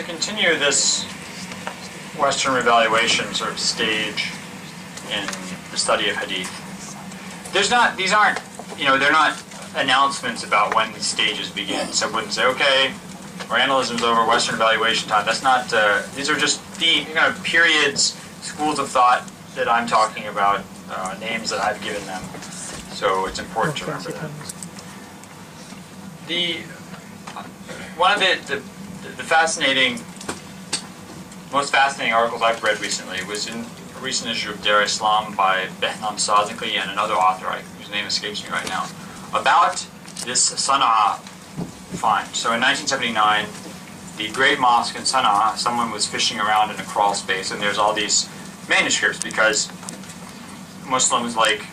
To continue this Western revaluation sort of stage in the study of Hadith, these aren't, they're not announcements about when these stages begin. So I wouldn't say, okay, Orientalism's over, Western evaluation time. That's not, these are just the kind of periods, schools of thought that I'm talking about, names that I've given them. So it's important to remember that. One of the most fascinating articles I've read recently was in a recent issue of Dar Islam by Behnam Sazikli and another author, whose name escapes me right now, about this Sana'a find. So in 1979, the Great Mosque in Sana'a, someone was fishing around in a crawl space, and there's all these manuscripts because Muslims, like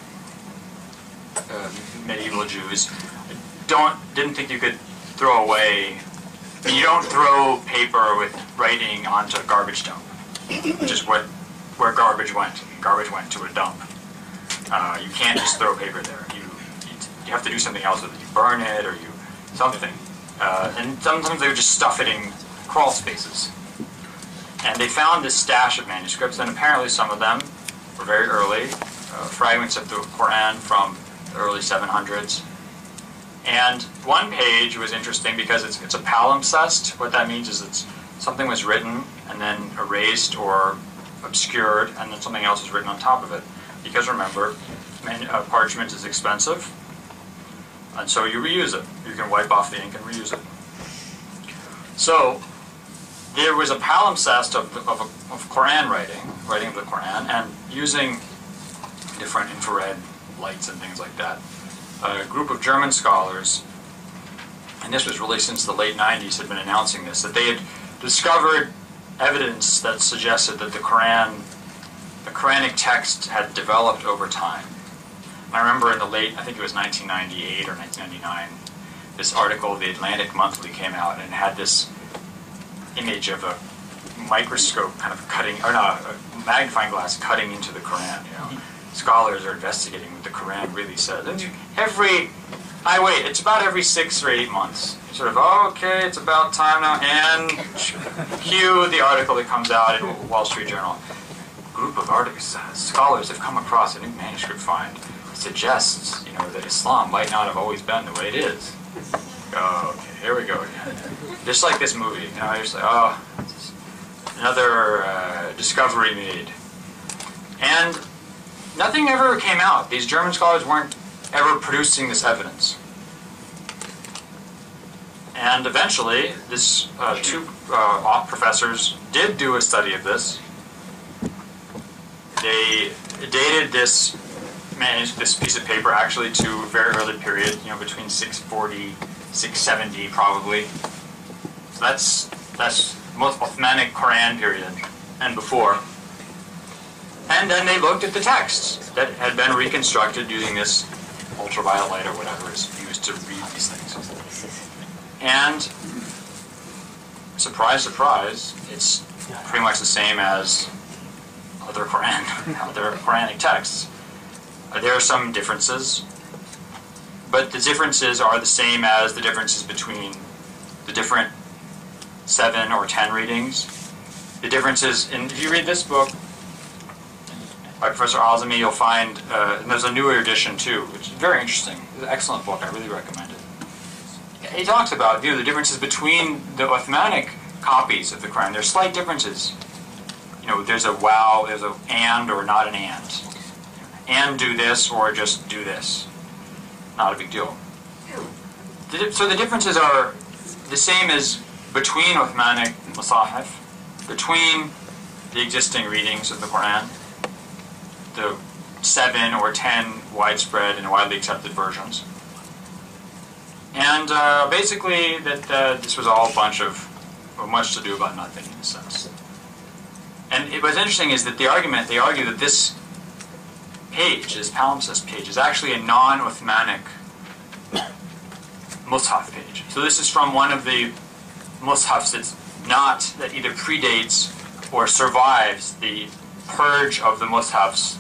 medieval Jews, didn't think you could throw away. You don't throw paper with writing onto a garbage dump, which is where garbage went. Garbage went to a dump. You can't just throw paper there. You have to do something else with it. You burn it or something. And sometimes they would just stuff it in crawl spaces. And they found this stash of manuscripts, and apparently some of them were very early, fragments of the Quran from the early 700s. And one page was interesting because it's a palimpsest. What that means is something was written and then erased or obscured, and then something else was written on top of it. Because remember, parchment is expensive, and so you reuse it. You can wipe off the ink and reuse it. So there was a palimpsest of Quran writing of the Quran, and using different infrared lights and things like that, a group of German scholars, and this was really since the late 90s, had been announcing this, that they had discovered evidence that suggested that the Quranic text had developed over time. I remember in the late, I think it was 1998 or 1999, this article, the Atlantic Monthly, came out and had this image of a microscope kind of cutting, or no, a magnifying glass cutting into the Quran, Scholars are investigating what the Quran really says. It's about every 6 or 8 months. Sort of, okay, it's about time now, and cue the article that comes out in Wall Street Journal. A group of scholars have come across a new manuscript find that suggests, that Islam might not have always been the way it is. Okay, here we go again. Just like this movie, you're just like, another discovery made. And nothing ever came out. These German scholars weren't ever producing this evidence. And eventually, two professors did do a study of this. They dated this piece of paper actually to a very early period, between 640, 670 probably. So that's most Uthmanic Quran period and before. And then they looked at the texts that had been reconstructed using this ultraviolet light or whatever is used to read these things. And surprise, surprise, it's pretty much the same as other Quranic texts. There are some differences, but the differences are the same as the differences between the different 7 or 10 readings. The differences, if you read this book by Professor Azami, you'll find, and there's a newer edition too, which is very interesting. It's an excellent book, I really recommend it. He talks about the differences between the Uthmanic copies of the Quran. There's slight differences. There's a wow, there's a and or not an and. And do this or just do this. Not a big deal. So the differences are the same as between Uthmanic Musahif, between the existing readings of the Quran, the 7 or 10 widespread and widely accepted versions. And basically that this was all a bunch of, much to do about nothing in a sense. And what's interesting is that they argue that this page, this palimpsest page, is actually a non-Uthmanic Mus'haf page. So this is from one of the Mus'hafs that either predates or survives the purge of the Mus'hafs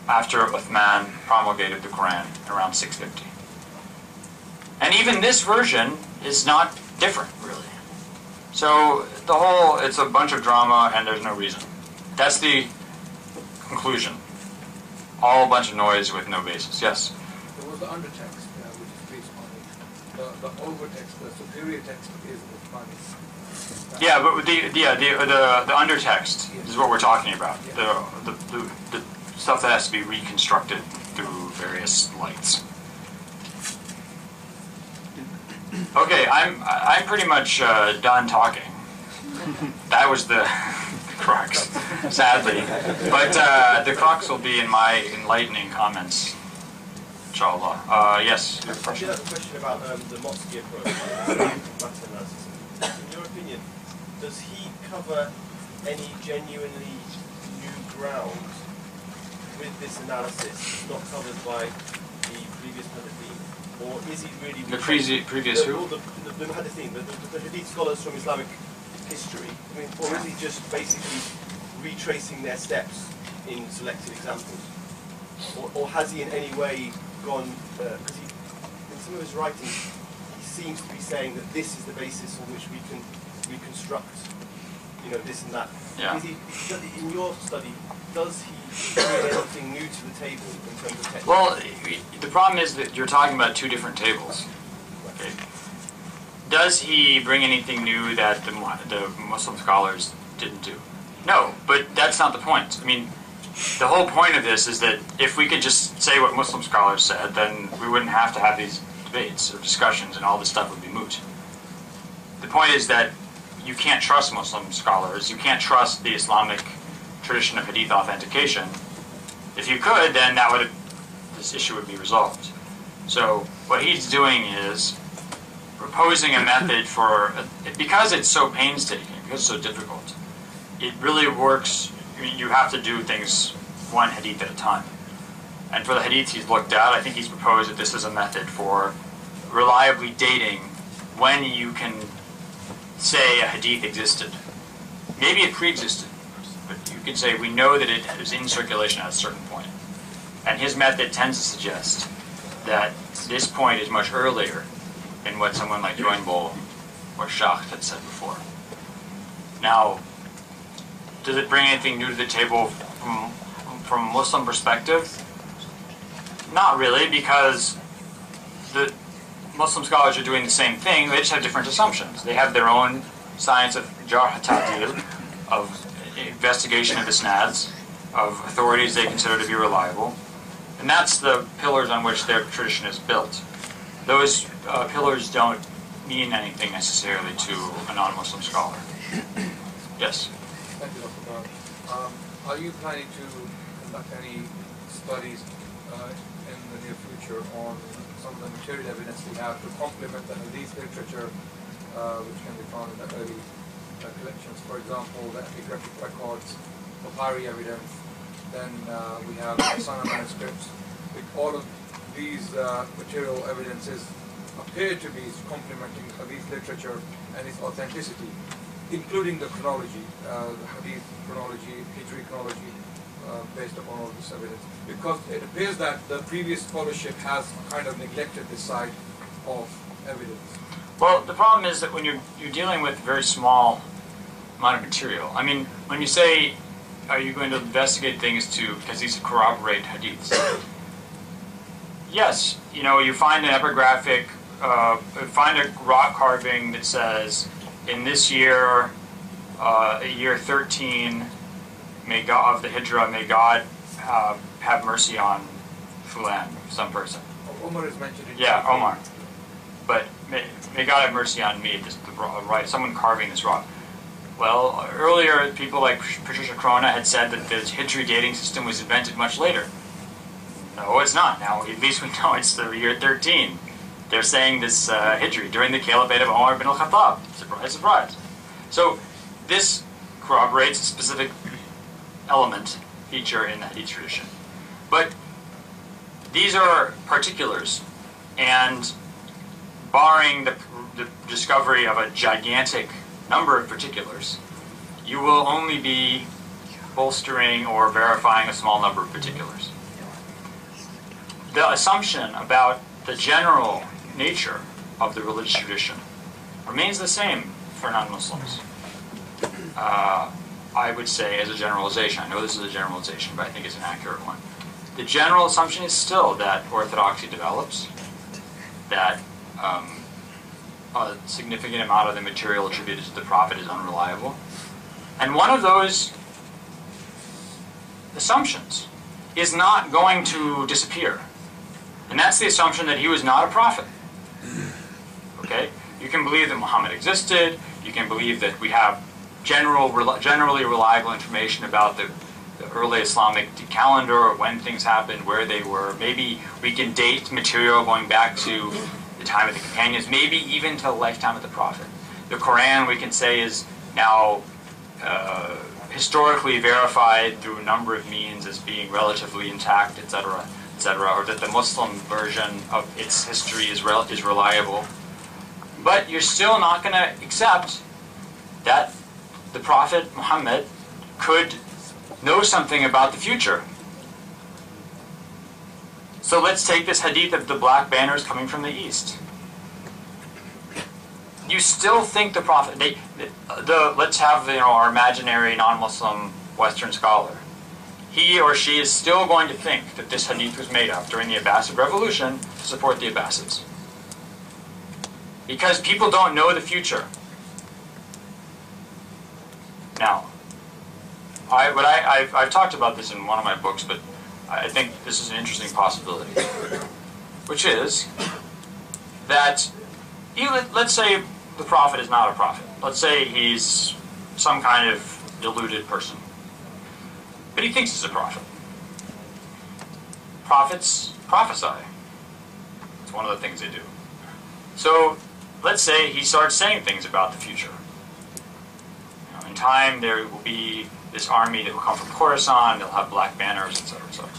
after Uthman promulgated the Quran around 650. And even this version is not different, really. So the whole, it's a bunch of drama and there's no reason. That's the conclusion. All a bunch of noise with no basis. Yes? There was the undertext, which is based on it. The overtext, the superior text is the funny. Yeah, but the undertext is what we're talking about. Yeah. The stuff that has to be reconstructed through various lights. Okay, I'm pretty much done talking. That was the crux, sadly. But the crux will be in my enlightening comments, inshallah. Yes, your question. I have a question about the Motzki approach, matter analysis. In your opinion, does he cover any genuinely new ground with this analysis not covered by the previous Muhaddithin? Or is he really... The previous who? The Muhaddithin, the Hadith scholars from Islamic history. I mean, or is he just basically retracing their steps in selected examples? Or has he in any way gone... Because in some of his writings, he seems to be saying that this is the basis on which we can reconstruct, this and that. Yeah. In your study, does he bring anything new to the table in terms of technique? Well, the problem is that you're talking about two different tables. Okay. Does he bring anything new that the Muslim scholars didn't do? No, but that's not the point. I mean, the whole point of this is that if we could just say what Muslim scholars said, then we wouldn't have to have these debates or discussions and all this stuff would be moot. The point is that you can't trust Muslim scholars, you can't trust the Islamic tradition of hadith authentication. If you could, then this issue would be resolved. So what he's doing is proposing a method for, because it's so painstaking, because it's so difficult, it really works. You have to do things one hadith at a time. And for the hadith he's looked at, I think he's proposed that this is a method for reliably dating when you can say a hadith existed. Maybe it pre-existed, but you can say we know that it was in circulation at a certain point. And his method tends to suggest that this point is much earlier than what someone like Joinbol or Schacht had said before. Now, does it bring anything new to the table from a Muslim perspective? Not really, because the Muslim scholars are doing the same thing, they just have different assumptions. They have their own science of jarh ta'dil, of investigation of the isnads, of authorities they consider to be reliable. And that's the pillars on which their tradition is built. Those pillars don't mean anything necessarily to a non-Muslim scholar. Yes? Thank you, Dr. Brown. Are you planning to conduct any studies in the near future on some of the material evidence we have to complement the hadith literature which can be found in the early collections? For example, the epigraphic records, papyri evidence, then we have Sana manuscripts. With all of these material evidences appear to be complementing hadith literature and its authenticity, including the chronology, the hadith chronology, Hijri chronology, based upon all this evidence. Because it appears that the previous scholarship has kind of neglected this side of evidence. Well, the problem is that when you're dealing with a very small amount of material, I mean, when you say, are you going to investigate things because these corroborate hadiths? Yes, you find an epigraphic, find a rock carving that says, in this year, year 13, may God of the Hijra, may God have mercy on Fulan, some person. Omar is mentioned in Omar. But may God have mercy on me, someone carving this rock. Well, earlier people like Patricia Crona had said that the Hijri dating system was invented much later. No, it's not. Now, at least we know it's the year 13. They're saying this Hijri during the caliphate of Umar ibn al-Khattab. Surprise, surprise. So this corroborates a specific element, feature in the Hadith tradition. But these are particulars, and barring the discovery of a gigantic number of particulars, you will only be bolstering or verifying a small number of particulars. The assumption about the general nature of the religious tradition remains the same for non-Muslims. I would say, as a generalization, I know this is a generalization, but I think it's an accurate one. The general assumption is still that orthodoxy develops, that a significant amount of the material attributed to the Prophet is unreliable. And one of those assumptions is not going to disappear. And that's the assumption that he was not a prophet. Okay? You can believe that Muhammad existed, you can believe that we have generally reliable information about the early Islamic calendar, when things happened, where they were. Maybe we can date material going back to the time of the companions, maybe even to the lifetime of the Prophet. The Quran, we can say, is now historically verified through a number of means as being relatively intact, etc., etc., or that the Muslim version of its history is reliable. But you're still not going to accept that the Prophet Muhammad could know something about the future. So let's take this hadith of the black banners coming from the east. You still think the Prophet, let's have our imaginary non-Muslim Western scholar. He or she is still going to think that this hadith was made up during the Abbasid Revolution to support the Abbasids. Because people don't know the future. Now, I've talked about this in one of my books, but I think this is an interesting possibility, which is that, let's say the Prophet is not a prophet. Let's say he's some kind of deluded person. But he thinks he's a prophet. Prophets prophesy. It's one of the things they do. So, let's say he starts saying things about the future. In time, there will be this army that will come from Khorasan, they'll have black banners, etc., etc.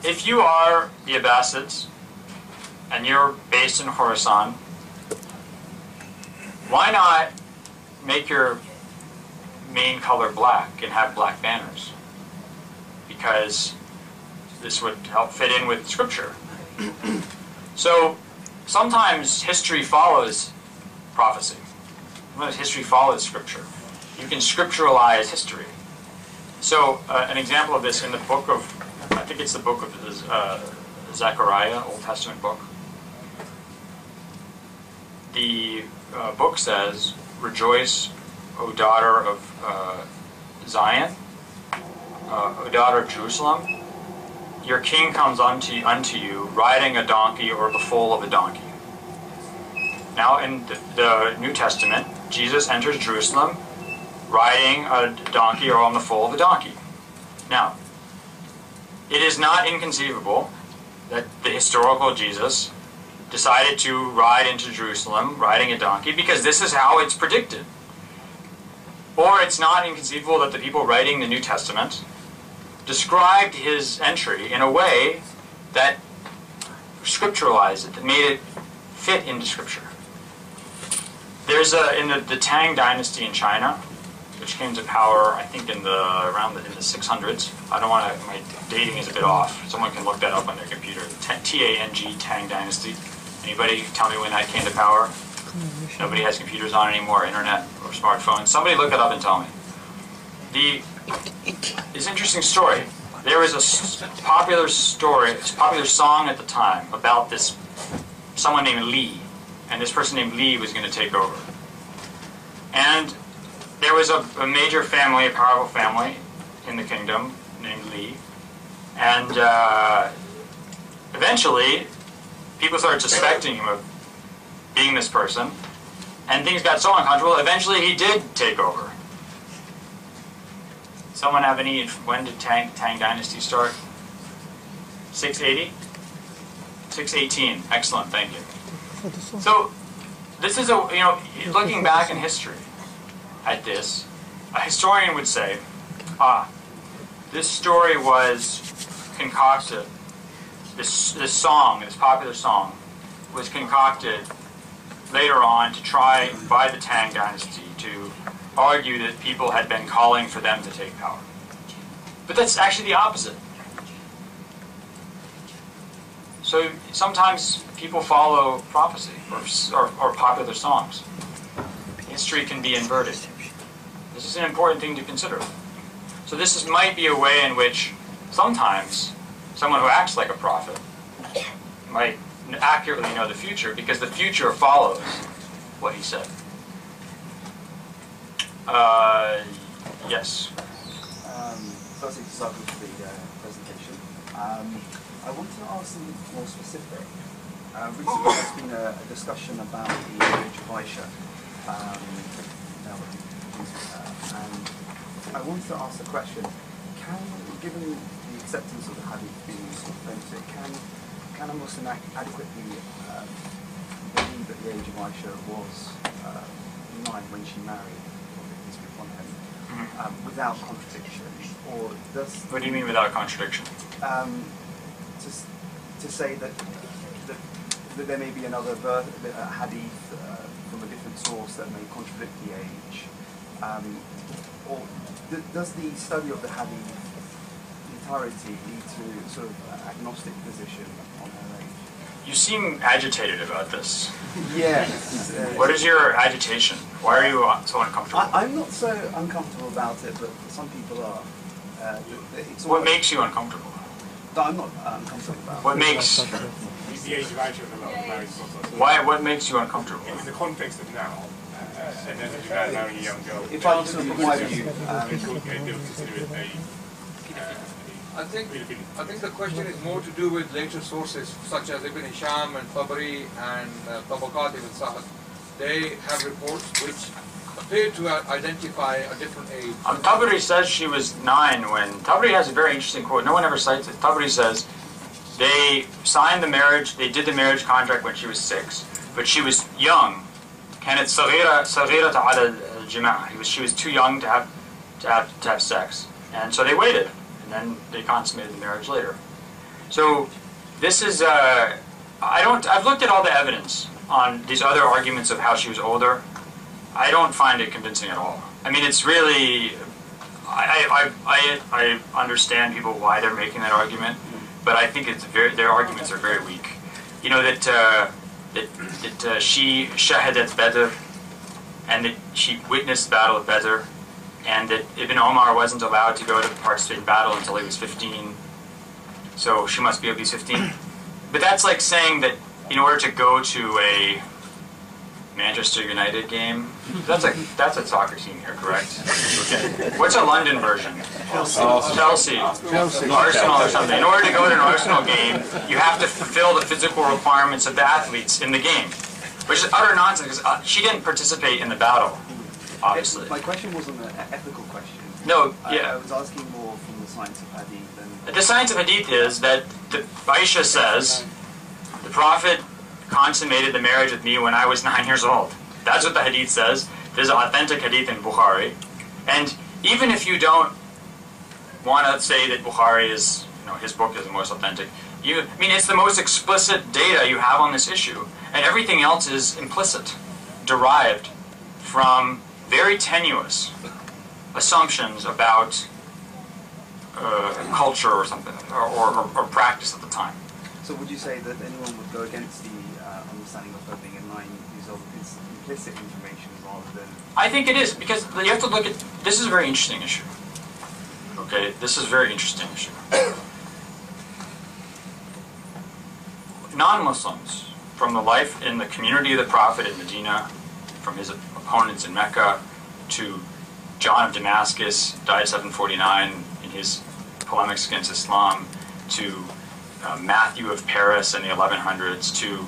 If you are the Abbasids, and you're based in Khorasan, why not make your main color black and have black banners? Because this would help fit in with Scripture. So, sometimes history follows prophecy. Sometimes history follows Scripture. You can scripturalize history. So, an example of this in the book of, I think it's the book of Zechariah, Old Testament book. The book says, "Rejoice, O daughter of Zion, O daughter of Jerusalem. Your king comes unto you, riding a donkey or the foal of a donkey." Now, in the New Testament, Jesus enters Jerusalem riding a donkey or on the foal of a donkey. Now, it is not inconceivable that the historical Jesus decided to ride into Jerusalem riding a donkey because this is how it's predicted. Or it's not inconceivable that the people writing the New Testament described his entry in a way that scripturalized it, that made it fit into Scripture. There's in the Tang dynasty in China, which came to power, I think, in the 600s. I don't want to. My dating is a bit off. Someone can look that up on their computer. T-A-N-G, Tang dynasty. Anybody tell me when that came to power? Nobody has computers on anymore, internet or smartphones. Somebody look it up and tell me. It's an interesting story. There was a popular song at the time about this someone named Li, and this person named Li was going to take over. And there was a major family, a powerful family in the kingdom named Li, and eventually people started suspecting him of being this person, and things got so uncomfortable, eventually he did take over. Someone have any, when did Tang Dynasty start? 680? 618, excellent, thank you. So, this is looking back in history at this, a historian would say, this story was concocted, this popular song, was concocted later on to try, by the Tang Dynasty, to argue that people had been calling for them to take power. But that's actually the opposite. So sometimes people follow prophecy or popular songs. History can be inverted. This is an important thing to consider. So might be a way in which sometimes someone who acts like a prophet might accurately know the future, because the future follows what he said. Yes. Firstly, to start with the presentation, I wanted to ask something more specific. Recently there's been a discussion about the marriage of Aisha, and I wanted to ask the question, given the acceptance of the hadith being authentic, can a Muslim adequately believe that the age of Aisha was 9 when she married, without contradiction? Or does... What do you mean without contradiction? To say that there may be another hadith from a different source that may contradict the age, or does the study of the hadith entirety lead to sort of agnostic position on her age? You seem agitated about this. Yes. What is your agitation? Why are you so uncomfortable? I'm not so uncomfortable about it, but some people are. What makes you uncomfortable? No, I'm not uncomfortable about it. What makes... The age of Aisha and a lot of married sort. Why? What makes you uncomfortable? In the context of now, and then if you're marrying a young girl, If I sort of put my view, they'll consider it I think the question is more to do with later sources such as Ibn Hisham and Tabari and Tabaqat ibn Sa'd. They have reports which appear to identify a different age. Tabari says she was 9 when... Tabari has a very interesting quote. No one ever cites it. Tabari says they signed the marriage, they did the marriage contract when she was 6, but she was young. كانت صغيرة على الجماع. She was too young to have sex, and so they waited, and then they consummated the marriage later. So this is I've looked at all the evidence on these other arguments of how she was older. I don't find it convincing at all. I mean, it's really, I understand people why they're making that argument, but I think their arguments are very weak. You know, that she shahadat Badr, and that she witnessed the Battle of Badr, and that Ibn Omar wasn't allowed to go to participate in battle until he was 15, so she must be at least 15. But that's like saying that in order to go to a Manchester United game, that's a soccer team here, correct? Okay. What's a London version? Chelsea. Arsenal or something. In order to go to an Arsenal game, you have to fulfill the physical requirements of the athletes in the game, which is utter nonsense because she didn't participate in the battle, obviously. My question wasn't an ethical question. No, I yeah. was asking more from the science of hadith. And The science of hadith is that Aisha says, the Prophet consummated the marriage with me when I was 9 years old. That's what the hadith says. There's an authentic hadith in Bukhari. And even if you don't want to say that Bukhari is, his book is the most authentic, it's the most explicit data you have on this issue. And everything else is implicit, derived from very tenuous assumptions about culture or something, or practice at the time. so would you say that anyone would go against the understanding of her being at 9 years old? It's implicit information rather than... I think it is, because you have to look at, this is a very interesting issue. Okay, this is a very interesting issue. Non-Muslims, from the life in the community of the Prophet in Medina, from his opponents in Mecca, to John of Damascus, died 749 in his polemics against Islam, to Matthew of Paris in the 1100s, to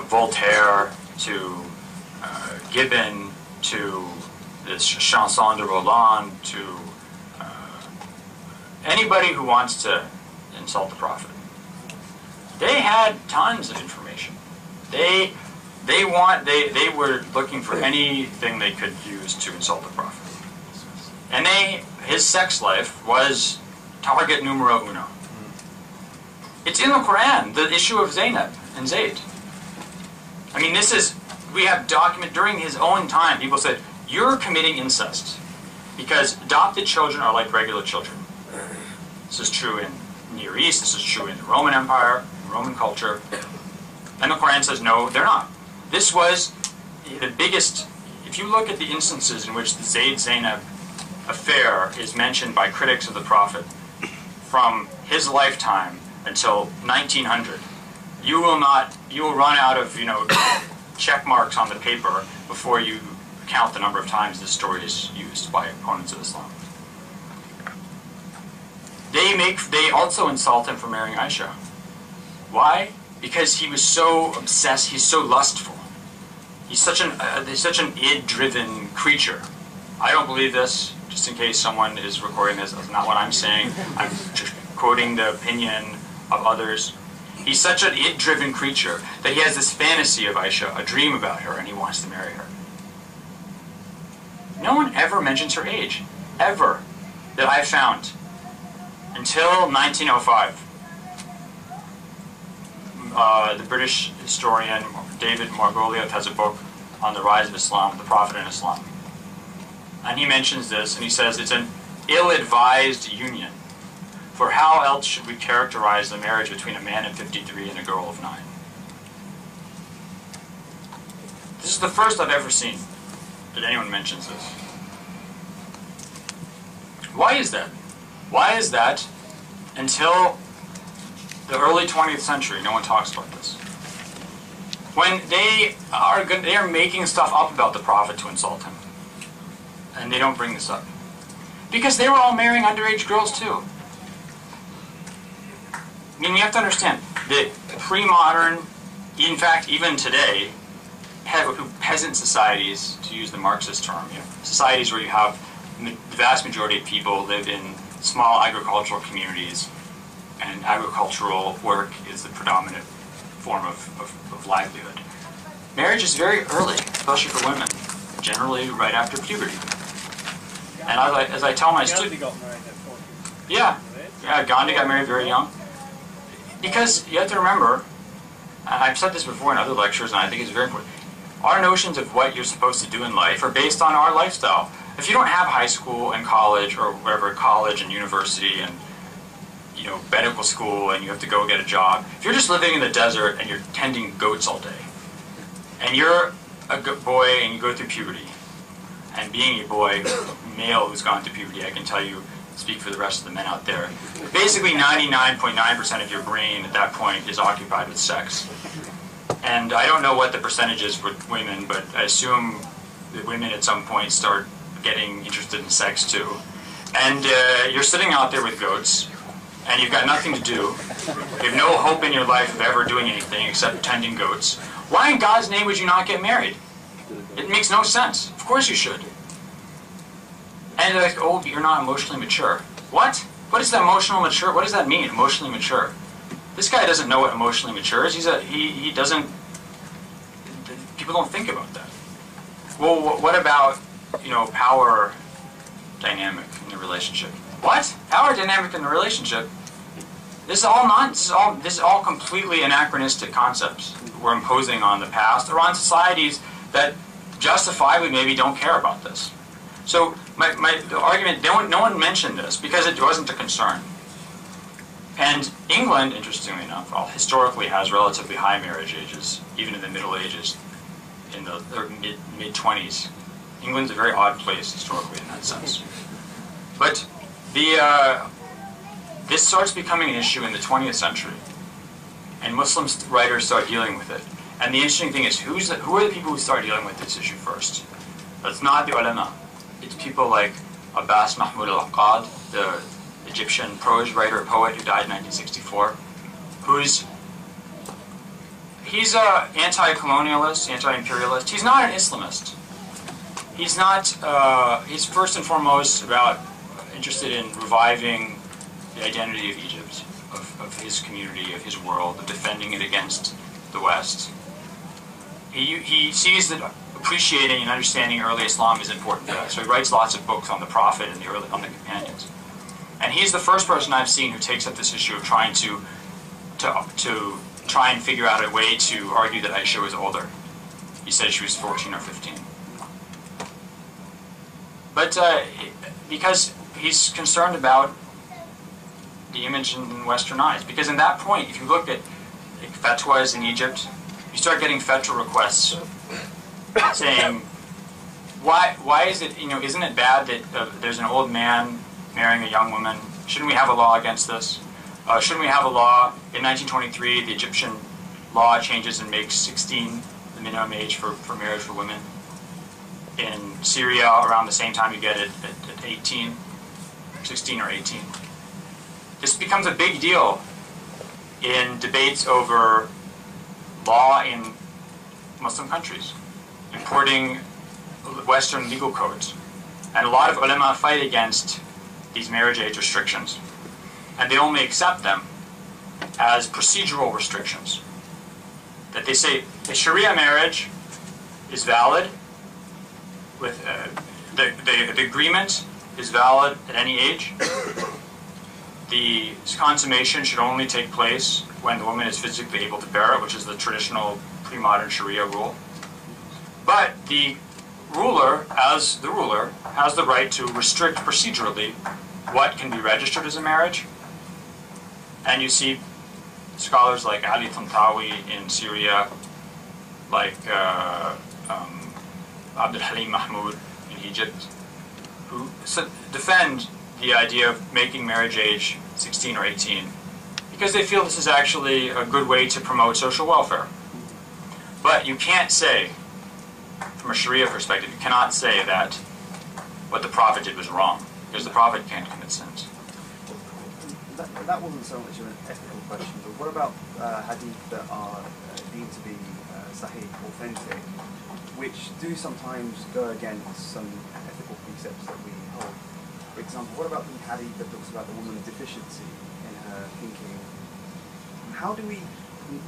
Voltaire, to Gibbon, to the Chanson de Roland, to anybody who wants to insult the Prophet. They had tons of information. They were looking for anything they could use to insult the Prophet. And his sex life was target numero uno. It's in the Quran, the issue of Zainab and Zayd. I mean, we have document during his own time, people said, you're committing incest because adopted children are like regular children. This is true in Near East, this is true in the Roman Empire. Roman culture. And the Quran says, no, they're not. This was the biggest, if you look at the instances in which the Zayd-Zainab affair is mentioned by critics of the Prophet from his lifetime until 1900, you will run out of, check marks on the paper before you count the number of times this story is used by opponents of Islam. They also insult him for marrying Aisha. Why? Because he was so obsessed, he's so lustful. He's such an id-driven creature. I don't believe this, just in case someone is recording this. That's not what I'm saying. I'm just quoting the opinion of others. He's such an id-driven creature that he has this fantasy of Aisha, a dream about her, and he wants to marry her. No one ever mentions her age, ever, that I've found, until 1905. The British historian David Margoliouth has a book on the rise of Islam, the Prophet in Islam. And he mentions this, and he says it's an ill-advised union. For how else should we characterize the marriage between a man of 53 and a girl of 9? This is the first I've ever seen that anyone mentions this. Why is that? Why is that until the early 20th century, no one talks about this? When they are making stuff up about the Prophet to insult him. And they don't bring this up. Because they were all marrying underage girls too. I mean, you have to understand that pre-modern, in fact, even today, peasant societies, to use the Marxist term, societies where you have the vast majority of people live in small agricultural communities, and agricultural work is the predominant form of livelihood. Marriage is very early, especially for women, generally right after puberty. And as I tell my students, yeah, Gandhi got married very young. Because you have to remember, and I've said this before in other lectures, and I think it's very important, our notions of what you're supposed to do in life are based on our lifestyle. If you don't have high school and college, or whatever, college and university and medical school, and you have to go get a job, if you're just living in the desert and you're tending goats all day, and you're a boy and you go through puberty, and being a boy, male who's gone through puberty, I can tell you, speak for the rest of the men out there, basically 99.9% of your brain at that point is occupied with sex. And I don't know what the percentage is for women, but I assume that women at some point start getting interested in sex too. And you're sitting out there with goats, and you've got nothing to do. You have no hope in your life of ever doing anything except tending goats. Why in God's name would you not get married? It makes no sense. Of course you should. And they're like, oh, you're not emotionally mature. What? What is that emotional mature? What does that mean, emotionally mature? This guy doesn't know what emotionally mature is. He doesn't, people don't think about that. Well, what about, power dynamic in the relationship? What? Power dynamic in the relationship? This is all nonsense. This is all completely anachronistic concepts we're imposing on the past or on societies that justifiably maybe don't care about this. So the argument, no one mentioned this because it wasn't a concern. And England, interestingly enough, historically has relatively high marriage ages, even in the Middle Ages, in the mid-20s. England's a very odd place historically in that sense. But this starts becoming an issue in the 20th century, and Muslim writers start dealing with it. And the interesting thing is, who are the people who start dealing with this issue first? That's not the ulama. It's people like Abbas Mahmoud al-Aqad, the Egyptian prose writer, poet who died in 1964, he's an anti-colonialist, anti-imperialist. He's not an Islamist. He's not, he's first and foremost interested in reviving the identity of Egypt, of his community, of his world, of defending it against the West. He sees that appreciating and understanding early Islam is important to us, so he writes lots of books on the Prophet and on the companions. And he's the first person I've seen who takes up this issue of trying to try and figure out a way to argue that Aisha was older. He said she was 14 or 15. But because he's concerned about the image in Western eyes. Because in that point, if you look at like fatwas in Egypt, you start getting fatwa requests saying, why is it, isn't it bad that there's an old man marrying a young woman? Shouldn't we have a law against this? Shouldn't we have a law? In 1923, the Egyptian law changes and makes 16 the minimum age for marriage for women. In Syria, around the same time, you get it at 18, 16 or 18. This becomes a big deal in debates over law in Muslim countries, importing Western legal codes. And a lot of ulama fight against these marriage age restrictions. And they only accept them as procedural restrictions. That they say a Sharia marriage is valid, with the agreement is valid at any age. The consummation should only take place when the woman is physically able to bear it, which is the traditional pre-modern Sharia rule. But the ruler, as the ruler, has the right to restrict procedurally what can be registered as a marriage. And you see scholars like Ali Tantawi in Syria, like Abdul Halim Mahmoud in Egypt, who defend the idea of making marriage age 16 or 18 because they feel this is actually a good way to promote social welfare. But you can't say, from a Sharia perspective, you cannot say that what the Prophet did was wrong, because the Prophet can't commit sins. That wasn't so much of an ethical question, but what about hadith that are deemed to be sahih, authentic, which do sometimes go against some ethical precepts that we hold? For example, what about the hadith that talks about the woman's deficiency in her thinking? How do we,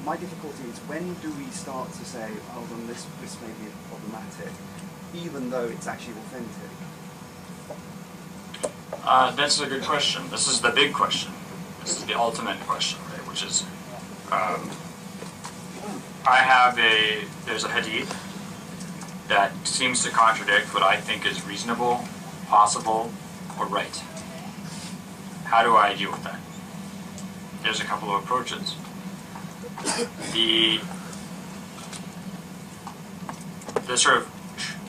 my difficulty is, when do we start to say, hold on, this may be problematic, even though it's actually authentic? That's a good question. This is the big question. This is the ultimate question, right? Which is, there's a hadith that seems to contradict what I think is reasonable, possible, or right. How do I deal with that? There's a couple of approaches. The sort of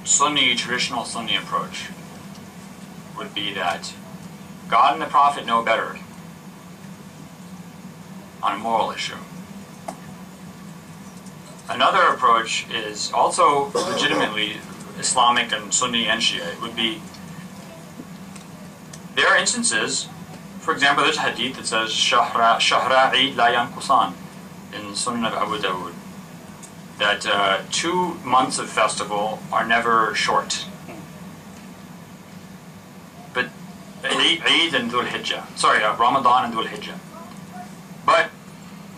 traditional Sunni approach would be that God and the Prophet know better on a moral issue. Another approach is also legitimately Islamic and Sunni and Shia. It would be, there are instances, for example, there's a hadith that says, Shahra Eid la yanqusan, in Sunan of Abu Dawud, that 2 months of festival are never short. But Eid and Dhul Hijjah, Ramadan and Dhul Hijjah. But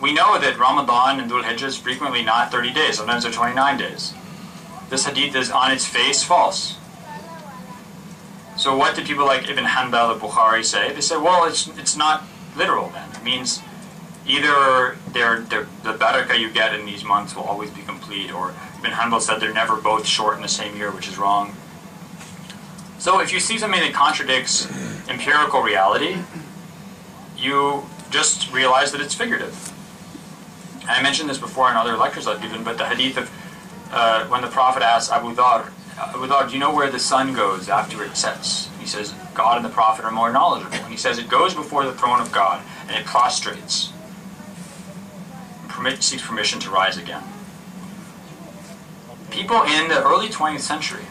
we know that Ramadan and Dhul Hijjah is frequently not 30 days, sometimes they're 29 days. This hadith is on its face false. So what did people like Ibn Hanbal al-Bukhari say? They said, well, it's not literal then. It means either the barakah you get in these months will always be complete, or Ibn Hanbal said they're never both short in the same year, which is wrong. So if you see something that contradicts empirical reality, you just realize that it's figurative. And I mentioned this before in other lectures I've given, but the hadith of when the Prophet asked Abu Dhar, do you know where the sun goes after it sets? He says, God and the Prophet are more knowledgeable. And he says, it goes before the throne of God, and it prostrates, and seeks permission to rise again. People in the early 20th century,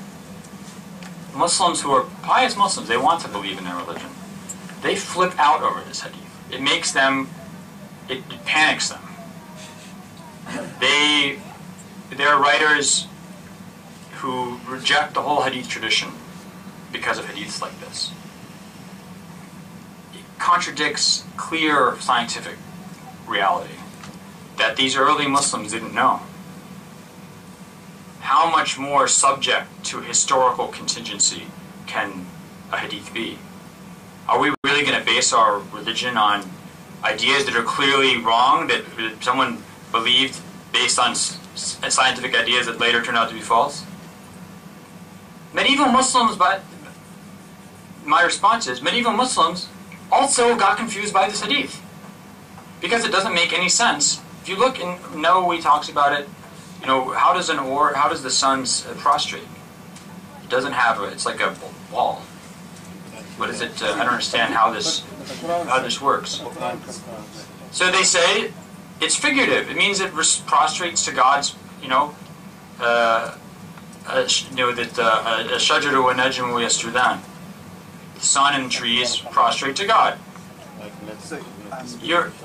Muslims who are pious Muslims, they want to believe in their religion. They flip out over this hadith. It makes them, it panics them. There are writers who reject the whole hadith tradition because of hadiths like this. It contradicts clear scientific reality that these early Muslims didn't know. How much more subject to historical contingency can a hadith be? Are we really going to base our religion on ideas that are clearly wrong, that someone believed based on scientific ideas that later turned out to be false? Medieval Muslims, but my response is, medieval Muslims also got confused by this hadith, because it doesn't make any sense if you look in Nawawi talks about it, you know, how does the sun prostrate? It doesn't have it's like a wall. What is it? I don't understand how this works. So they say it's figurative. It means it prostrates to God's, that shajaru wa najmu yasjudan. The sun and trees prostrate to God.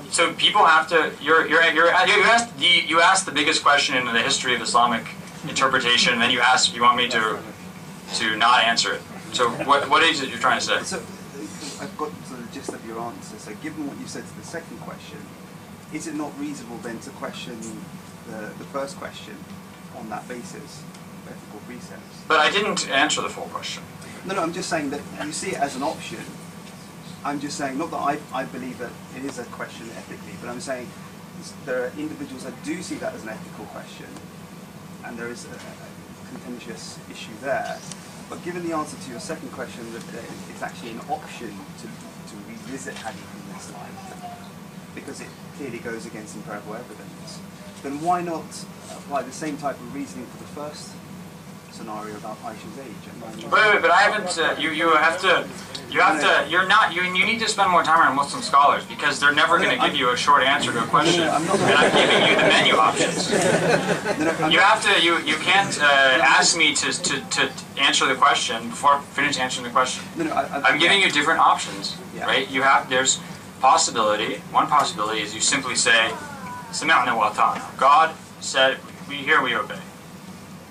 So people have to. You asked the biggest question in the history of Islamic interpretation, and then you want me to not answer it. So what is it you're trying to say? So I've got the gist of your answer. So given what you said to the second question, is it not reasonable then to question the first question on that basis, ethical precepts? But I didn't answer the full question. No, I'm just saying that you see it as an option. I'm just saying, not that I believe that it is a question ethically, but I'm saying there are individuals that do see that as an ethical question, and there is a contentious issue there. But given the answer to your second question, that it's actually an option to revisit hadith in this life, because it clearly goes against empirical evidence, then why not apply the same type of reasoning for the first scenario about Aisha's age? But I haven't. You need to spend more time around Muslim scholars, because they're never going to give you a short answer to a question. And I'm giving you the menu options. You can't ask me to answer the question before I finish answering the question. I'm giving you different options, right? There's possibility. One possibility is you simply say, "Sami'na wa ata'na." God said, "We hear, we obey."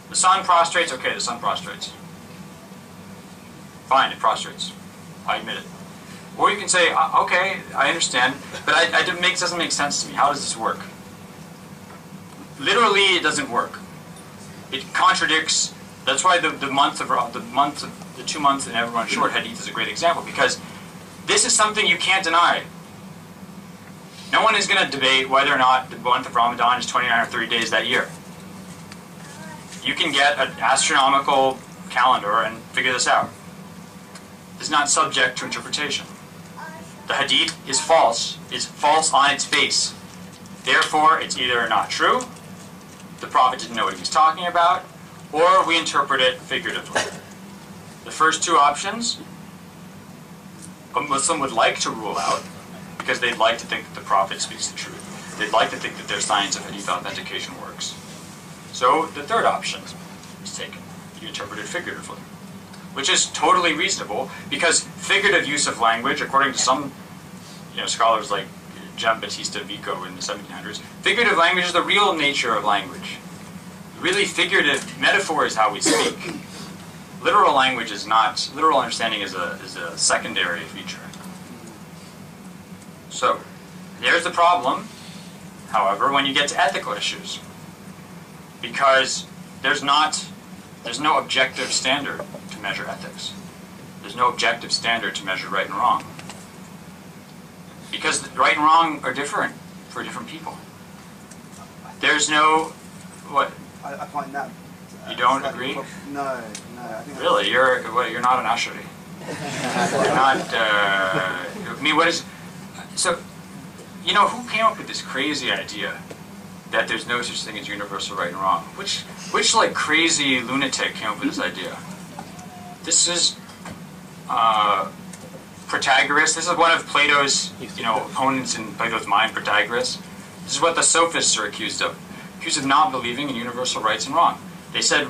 The sun prostrates. Okay, the sun prostrates. Fine, it prostrates. I admit it. Or you can say, okay, I understand, but it doesn't make sense to me. How does this work? Literally, it doesn't work. It contradicts. That's why the 2 months in everyone's short hadith is a great example, because this is something you can't deny. No one is going to debate whether or not the month of Ramadan is 29 or 30 days that year. You can get an astronomical calendar and figure this out. It's not subject to interpretation. The hadith is false. It's false on its face. Therefore, it's either not true, the Prophet didn't know what he was talking about, or we interpret it figuratively. The first two options, a Muslim would like to rule out, because they'd like to think that the Prophet speaks the truth. They'd like to think that their science of hadith authentication works. So the third option is taken. You interpret it figuratively, which is totally reasonable, because figurative use of language, according to some scholars like Giambattista Vico in the 1700s, figurative language is the real nature of language. Really, figurative metaphor is how we speak. Literal language is not. Literal understanding is a secondary feature. So there's the problem, however, when you get to ethical issues. Because there's no objective standard to measure ethics. There's no objective standard to measure right and wrong. Because right and wrong are different for different people. There's no what? I find that. You don't agree? No. I think really, you're not an Ash'ari. You're not. What is? So, who came up with this crazy idea that there's no such thing as universal right and wrong? Which like crazy lunatic came up with this idea? This is Protagoras. This is one of Plato's opponents in Plato's mind, Protagoras. This is what the sophists are accused of not believing in universal rights and wrong. They said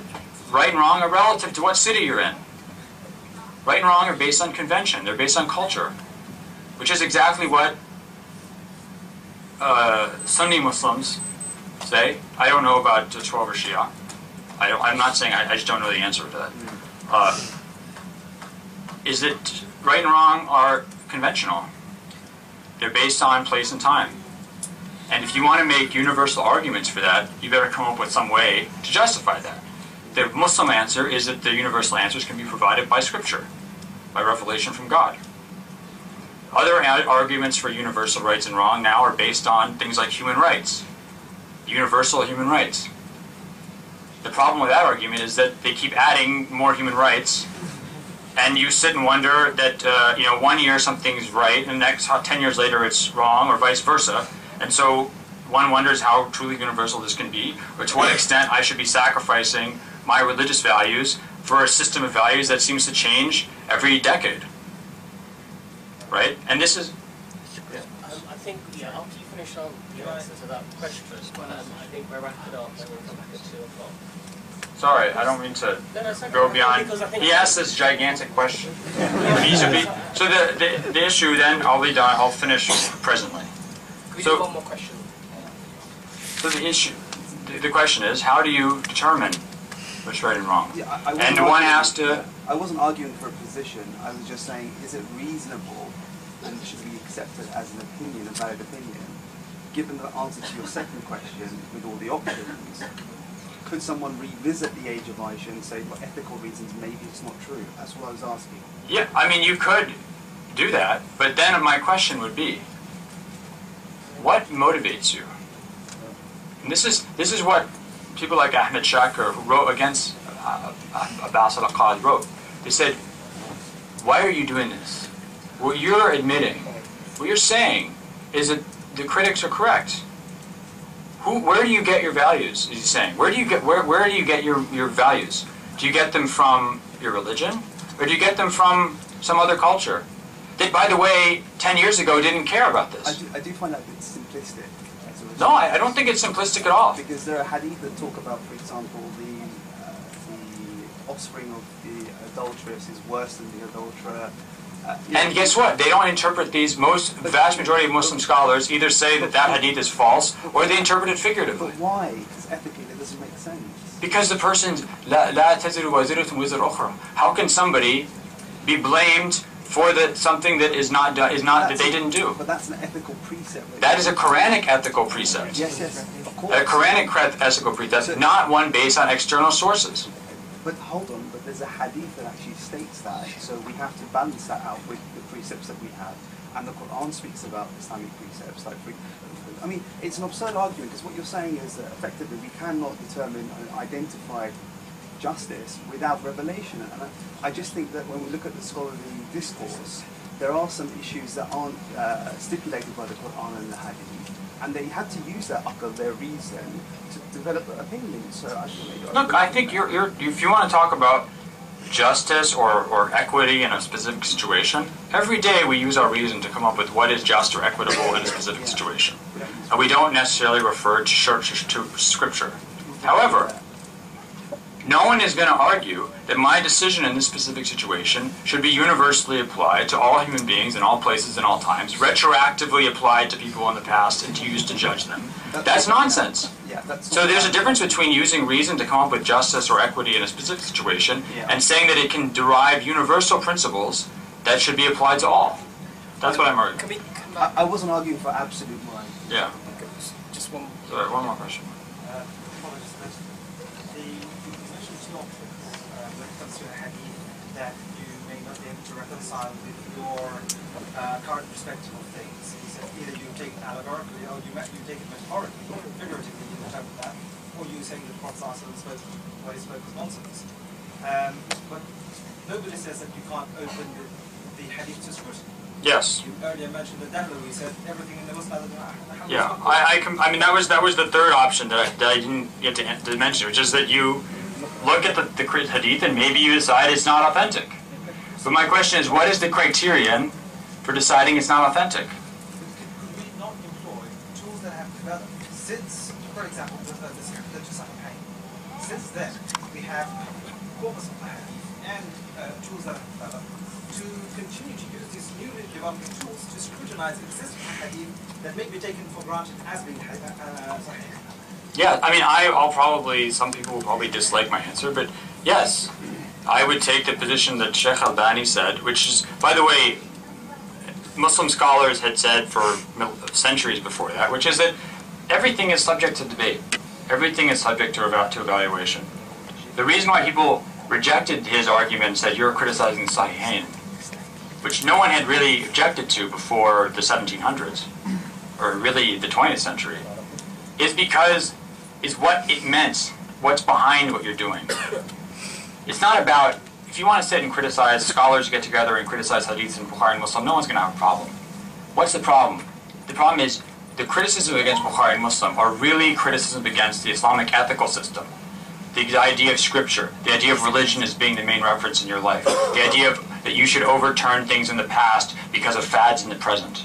right and wrong are relative to what city you're in. Right and wrong are based on convention. They're based on culture, which is exactly what Sunni Muslims say. I don't know about 12 or Shia. I'm not saying, I just don't know the answer to that. Is that right and wrong are conventional. They're based on place and time. And if you want to make universal arguments for that, you better come up with some way to justify that. The Muslim answer is that the universal answers can be provided by Scripture, by revelation from God. Other arguments for universal rights and wrong now are based on things like human rights, universal human rights. The problem with that argument is that they keep adding more human rights, and you sit and wonder that 1 year something's right, and the next 10 years later it's wrong, or vice versa. And so one wonders how truly universal this can be, or to what extent I should be sacrificing my religious values for a system of values that seems to change every decade. Right? And this is... I think, after you finish on the answer to that question, I think we'll wrap it up and we'll come back at 2 o'clock. Sorry, I don't mean to go beyond. He asked this gigantic question. So the issue then, I'll be done, I'll finish presently. Can we do one more question? So the issue, the question is, how do you determine what's right and wrong? Yeah, and one has to... I wasn't arguing for a position. I was just saying, is it reasonable and should be accepted as an opinion, a valid opinion? Given the answer to your second question with all the options, could someone revisit the age of Aisha and say, for ethical reasons, maybe it's not true? That's what I was asking. Yeah, I mean, you could do that, but then my question would be, what motivates you? And this is what people like Ahmed Shakir, who wrote against Abbas al-Aqad, wrote. They said, why are you doing this? What you're admitting, what you're saying, is that the critics are correct. Where do you get your values, is he saying? Where do you get your values? Do you get them from your religion? Or do you get them from some other culture that, by the way, 10 years ago didn't care about this? I do find that a bit simplistic. No, I don't think it's simplistic at all. Because there are hadith that talk about, for example, the offspring of the adulteress is worse than the adulterer. And guess what? They don't interpret these. Vast majority of Muslim scholars either say that hadith is false, or they interpret it figuratively. But why? Because ethically it doesn't make sense. Because the person's la taziru waziratun wizra ukhra. How can somebody be blamed for something that that they didn't do? But that's an ethical precept. That is a Quranic ethical precept. Yes, of course. A Quranic ethical precept, not one based on external sources. But hold on, but there's a hadith that actually states that, so we have to balance that out with the precepts that we have. And the Quran speaks about Islamic precepts. I mean, it's an absurd argument, because what you're saying is that effectively we cannot determine and identify justice without revelation. And I just think that when we look at the scholarly discourse, there are some issues that aren't stipulated by the Quran and the hadith. And they had to use their akal, their reason, to develop an opinion. So I think look, I think if you want to talk about justice or equity in a specific situation, every day we use our reason to come up with what is just or equitable in a specific situation. And we don't necessarily refer to scripture. However, no one is going to argue that my decision in this specific situation should be universally applied to all human beings in all places and all times, retroactively applied to people in the past and used to judge them. That's nonsense. So there's a difference between using reason to come up with justice or equity in a specific situation and saying that it can derive universal principles that should be applied to all. That's what I'm arguing. I wasn't arguing for absolute mind. Yeah. Just one. Sorry, one more question. That you may not be able to reconcile with your current perspective of things. He said either you take it allegorically or you take it metaphorically, figuratively you interpret that, or you say that what he spoke was nonsense. But nobody says that you can't open the hadith to scrutiny. Yes. You earlier mentioned the Dahlu, he said everything in the Muslim. Yeah, I mean that was the third option that I didn't get to mention, which is that you look at the hadith and maybe you decide it's not authentic. But my question is, what is the criterion for deciding it's not authentic? Could we not employ tools that have developed since, for example, the Jasa campaign? Since then, we have corpus of hadith and tools that have developed to continue to use these newly developing tools to scrutinize existing hadith that may be taken for granted as being sahih. Yeah, I mean, some people will probably dislike my answer, but yes, I would take the position that Sheikh Albani said, which is, by the way, Muslim scholars had said for centuries before that, which is that everything is subject to debate. Everything is subject to evaluation. The reason why people rejected his argument and said, you're criticizing the Sahihain, which no one had really objected to before the 1700s, or really the 20th century, is because it's what it meant, what's behind what you're doing. It's not about, if you want to sit and criticize, scholars get together and criticize hadiths in Bukhari and Muslim, no one's going to have a problem. What's the problem? The problem is, the criticism against Bukhari and Muslim are really criticisms against the Islamic ethical system. The idea of scripture, the idea of religion as being the main reference in your life, the idea of that you should overturn things in the past because of fads in the present.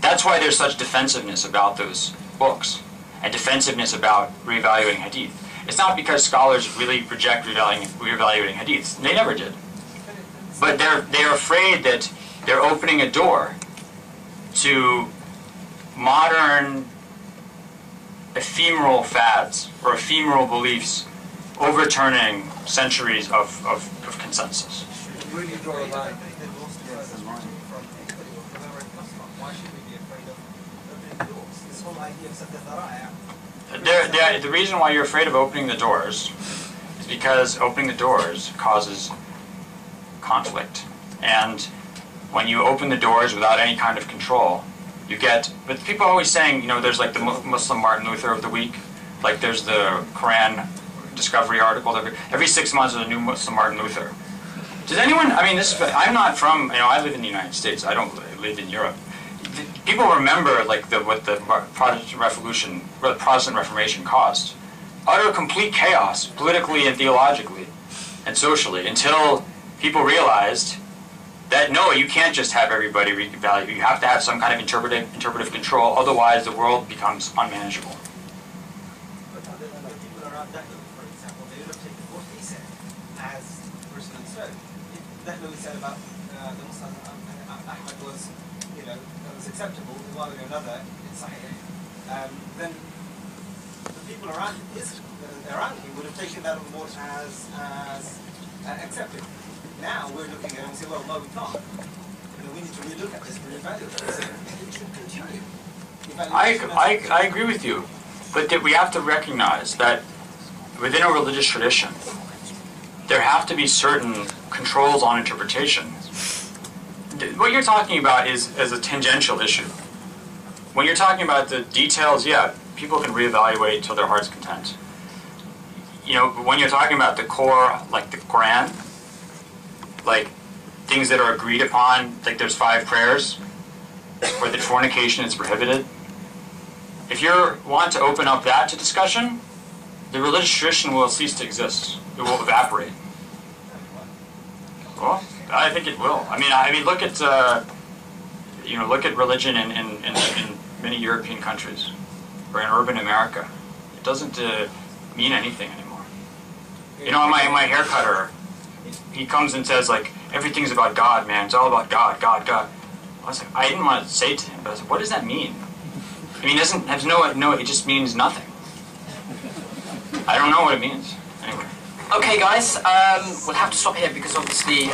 That's why there's such defensiveness about those books, and defensiveness about reevaluating hadith. It's not because scholars really reject reevaluating hadiths. They never did. But they're afraid that they're opening a door to modern ephemeral fads or ephemeral beliefs overturning centuries of consensus. Really draw a line. Why should we be afraid of opening the doors? This whole idea of Sadr al-Dhara'a. The reason why you're afraid of opening the doors is because opening the doors causes conflict. And when you open the doors without any kind of control, you get, but people are always saying, you know, there's like the Muslim Martin Luther of the week, like there's the Quran Discovery article, every 6 months there's a new Muslim Martin Luther. Does anyone, I mean, I'm not from, you know, I live in the United States, I don't live in Europe. People remember like what the Protestant Revolution, what the Protestant Reformation caused. Utter complete chaos, politically and theologically and socially, until people realized that no, you can't just have everybody revalue. You have to have some kind of interpretive control, otherwise the world becomes unmanageable. But the people around Dahlo, for example, they would have taken what he said as personally so. If Dahlo said about the Muslim Ahmad was, you know, was acceptable in one way or another in Sahih, then the people around him would have taken that on board as accepted. Now we're looking at it and say, well, no, we can't. You know, we need to relook at this and reevaluate this. It should continue. I agree with you, but that we have to recognize that within a religious tradition, there have to be certain controls on interpretation. What you're talking about is a tangential issue. When you're talking about the details, yeah, people can reevaluate to their heart's content. You know, but when you're talking about the core, like the Quran, like things that are agreed upon, like there's 5 prayers, or that fornication is prohibited. If you want to open up that to discussion, the religious tradition will cease to exist. It will evaporate. Well, I think it will. I mean, look at you know, look at religion in many European countries, or in urban America. It doesn't mean anything anymore. You know, my haircutter, he comes and says like, everything's about God, man. It's all about God, God, God. I was like, I didn't want to say it to him, but I was like, what does that mean? I mean, it just means nothing. I don't know what it means. Anyway. Okay, guys, we'll have to stop here because obviously